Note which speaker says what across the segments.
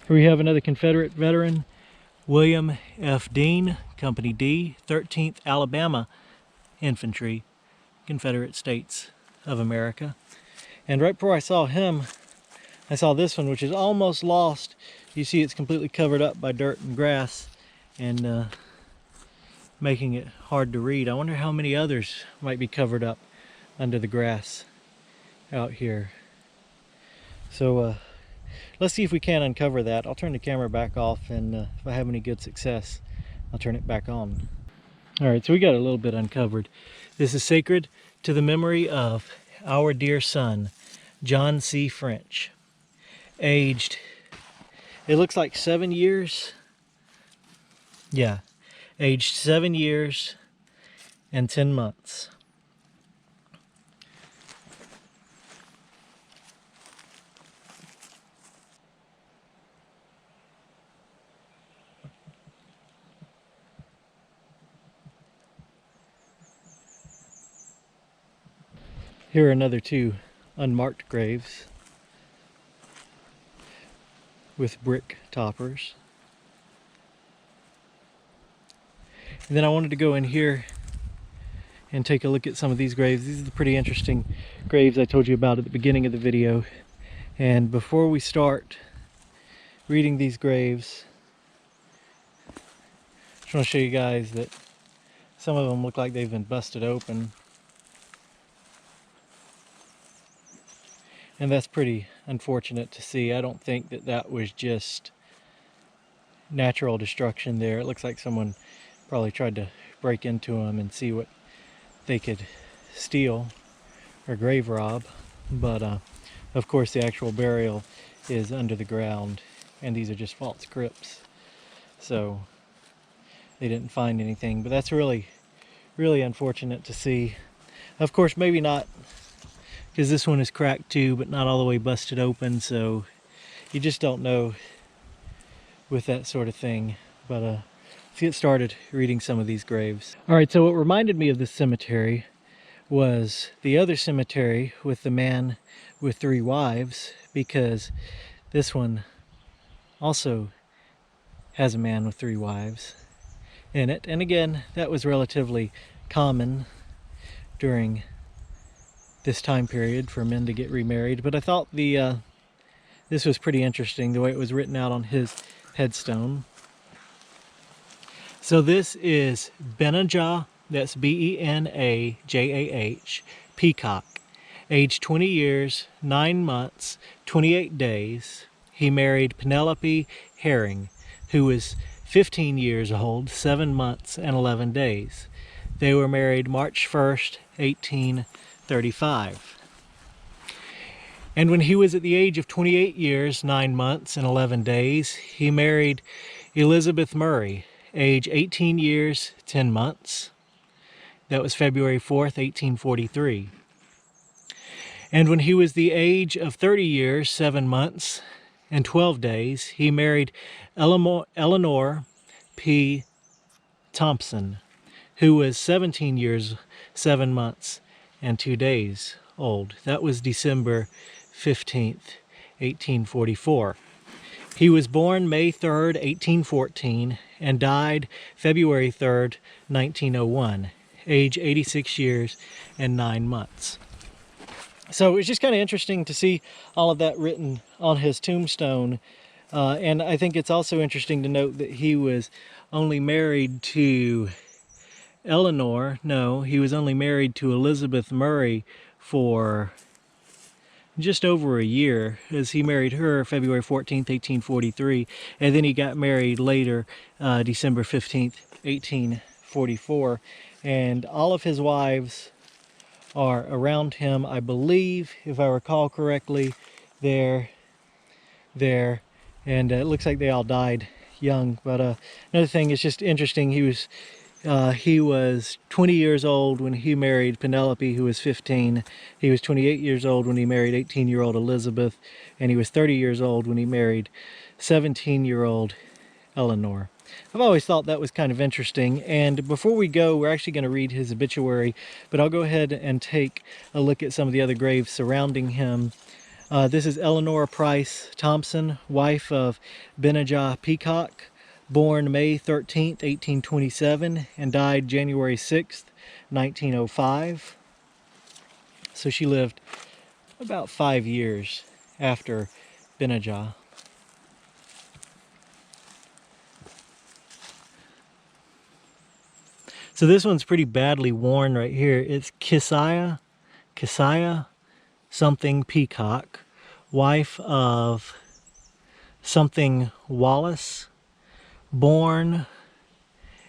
Speaker 1: Here we have another Confederate veteran, William F. Dean, Company D, 13th Alabama Infantry, Confederate States of America. And right before I saw him, I saw this one, which is almost lost. You see it's completely covered up by dirt and grass and making it hard to read. I wonder how many others might be covered up under the grass out here. So let's see if we can uncover that. I'll turn the camera back off, and if I have any good success, I'll turn it back on. All right, so we got a little bit uncovered. This is sacred to the memory of our dear son, John C. French, aged, it looks like 7 years. Yeah, aged 7 years and 10 months. Here are another two unmarked graves with brick toppers. And then I wanted to go in here and take a look at some of these graves. These are the pretty interesting graves I told you about at the beginning of the video. And before we start reading these graves, I just want to show you guys that some of them look like they've been busted open. And that's pretty unfortunate to see. I don't think that that was just natural destruction there. It looks like someone probably tried to break into them and see what they could steal or grave rob. But of course the actual burial is under the ground, and these are just false crypts. So they didn't find anything, but that's really, really unfortunate to see. Of course, maybe not, because this one is cracked too, but not all the way busted open, so you just don't know with that sort of thing. But let's get started reading some of these graves. All right, so what reminded me of this cemetery was the other cemetery with the man with 3 wives, because this one also has a man with 3 wives in it. And again, that was relatively common during this time period for men to get remarried. But I thought this was pretty interesting, the way it was written out on his headstone. So this is Benajah, that's B-E-N-A-J-A-H, Peacock, age 20 years, 9 months, 28 days. He married Penelope Herring, who was 15 years old, 7 months, and 11 days. They were married March 1st, 1835. And when he was at the age of 28 years, 9 months, and 11 days, he married Elizabeth Murray, age 18 years, 10 months. That was February 4th, 1843. And when he was the age of 30 years, 7 months, and 12 days, he married Eleanor P. Thompson, who was 17 years, 7 months, and 2 days old. That was December 15th, 1844. He was born May 3rd, 1814, and died February 3rd, 1901, age 86 years and 9 months. So it's just kind of interesting to see all of that written on his tombstone. And I think it's also interesting to note that he was only married to Eleanor. No, he was only married to Elizabeth Murray for just over a year, as he married her February 14th, 1843, and then he got married later, December 15th, 1844. And all of his wives are around him, I believe, if I recall correctly, there, and it looks like they all died young. But another thing is just interesting, he was 20 years old when he married Penelope, who was 15. He was 28 years old when he married 18-year-old Elizabeth, and he was 30 years old when he married 17-year-old Eleanor. I've always thought that was kind of interesting. And before we go, we're actually going to read his obituary, but I'll go ahead and take a look at some of the other graves surrounding him. This is Eleanor Price Thompson, wife of Benajah Peacock, born May 13th, 1827, and died January 6th, 1905. So she lived about 5 years after Benajah. So this one's pretty badly worn right here. It's Keziah something Peacock, wife of something Wallace, born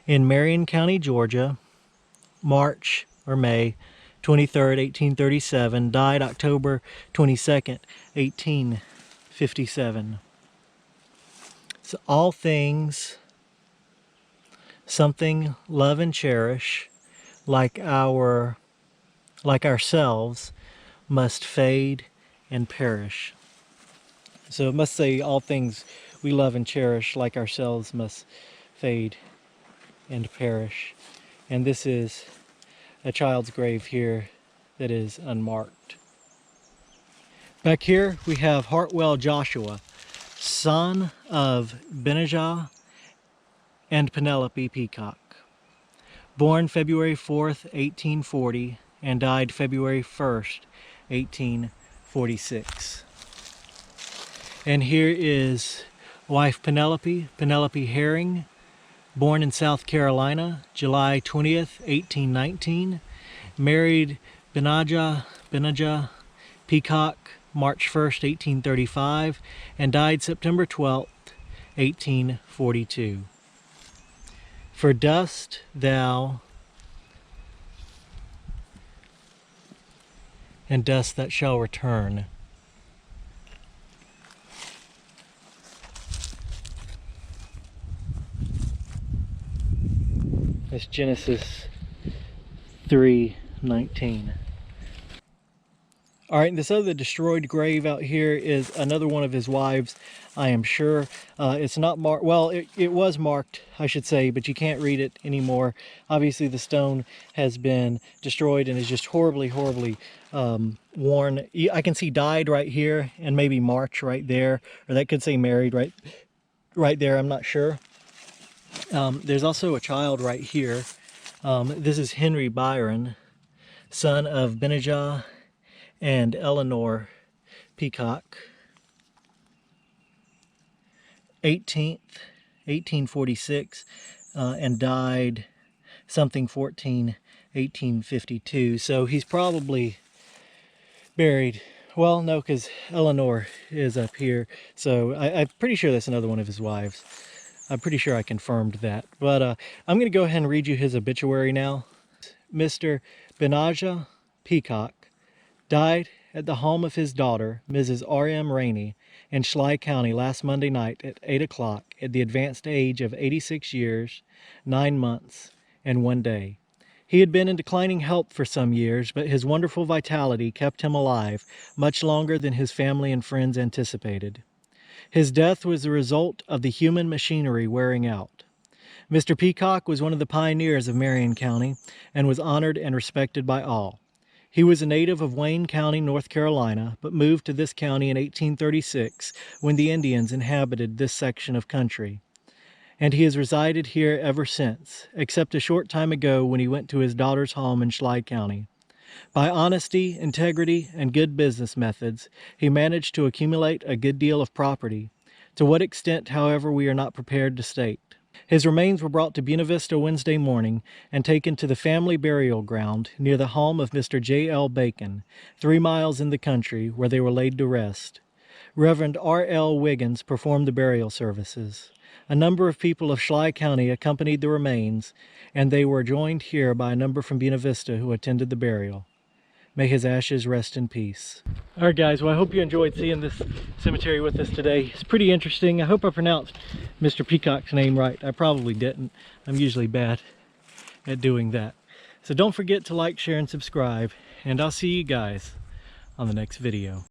Speaker 1: in Marion County, Georgia, March or May 23rd, 1837, died October 22nd, 1857. So all things, something love and cherish, like ourselves, must fade and perish. So it must say all things we love and cherish, like ourselves, must fade and perish. And this is a child's grave here that is unmarked. Back here we have Hartwell Joshua, son of Benajah and Penelope Peacock, born February 4th, 1840, and died February 1st, 1846. And here is wife Penelope Herring, born in South Carolina, July 20th, 1819, married Benajah Peacock, March 1st, 1835, and died September 12th, 1842. For dust thou, and dust that shall return. It's Genesis 3:19. All right, this other destroyed grave out here is another one of his wives, I am sure. It's not marked, well, it was marked, I should say, but you can't read it anymore. Obviously, the stone has been destroyed and is just horribly worn. I can see died right here and maybe March right there, or that could say married right there, I'm not sure. There's also a child right here. This is Henry Byron, son of Benajah and Eleanor Peacock, 18th, 1846, and died something 1852. So he's probably buried, well, no, because Eleanor is up here. So I'm pretty sure that's another one of his wives. I'm pretty sure I confirmed that. But I'm going to go ahead and read you his obituary now. Mr. Benajah Peacock died at the home of his daughter, Mrs. R.M. Rainey, in Schley County last Monday night at 8 o'clock at the advanced age of 86 years, 9 months, and 1 day. He had been in declining health for some years, but his wonderful vitality kept him alive much longer than his family and friends anticipated. His death was the result of the human machinery wearing out. Mr. Peacock was one of the pioneers of Marion County and was honored and respected by all. He was a native of Wayne County, North Carolina, but moved to this county in 1836 when the Indians inhabited this section of country. And he has resided here ever since, except a short time ago when he went to his daughter's home in Schley County. By honesty, integrity, and good business methods, he managed to accumulate a good deal of property. To what extent, however, we are not prepared to state. His remains were brought to Buena Vista Wednesday morning and taken to the family burial ground near the home of Mr. J.L. Bacon, 3 miles in the country, where they were laid to rest. Reverend R.L. Wiggins performed the burial services. A number of people of Schley County accompanied the remains, and they were joined here by a number from Buena Vista who attended the burial. May his ashes rest in peace. All right, guys, well, I hope you enjoyed seeing this cemetery with us today. It's pretty interesting. I hope I pronounced Mr. Peacock's name right. I probably didn't. I'm usually bad at doing that. So don't forget to like, share, and subscribe, and I'll see you guys on the next video.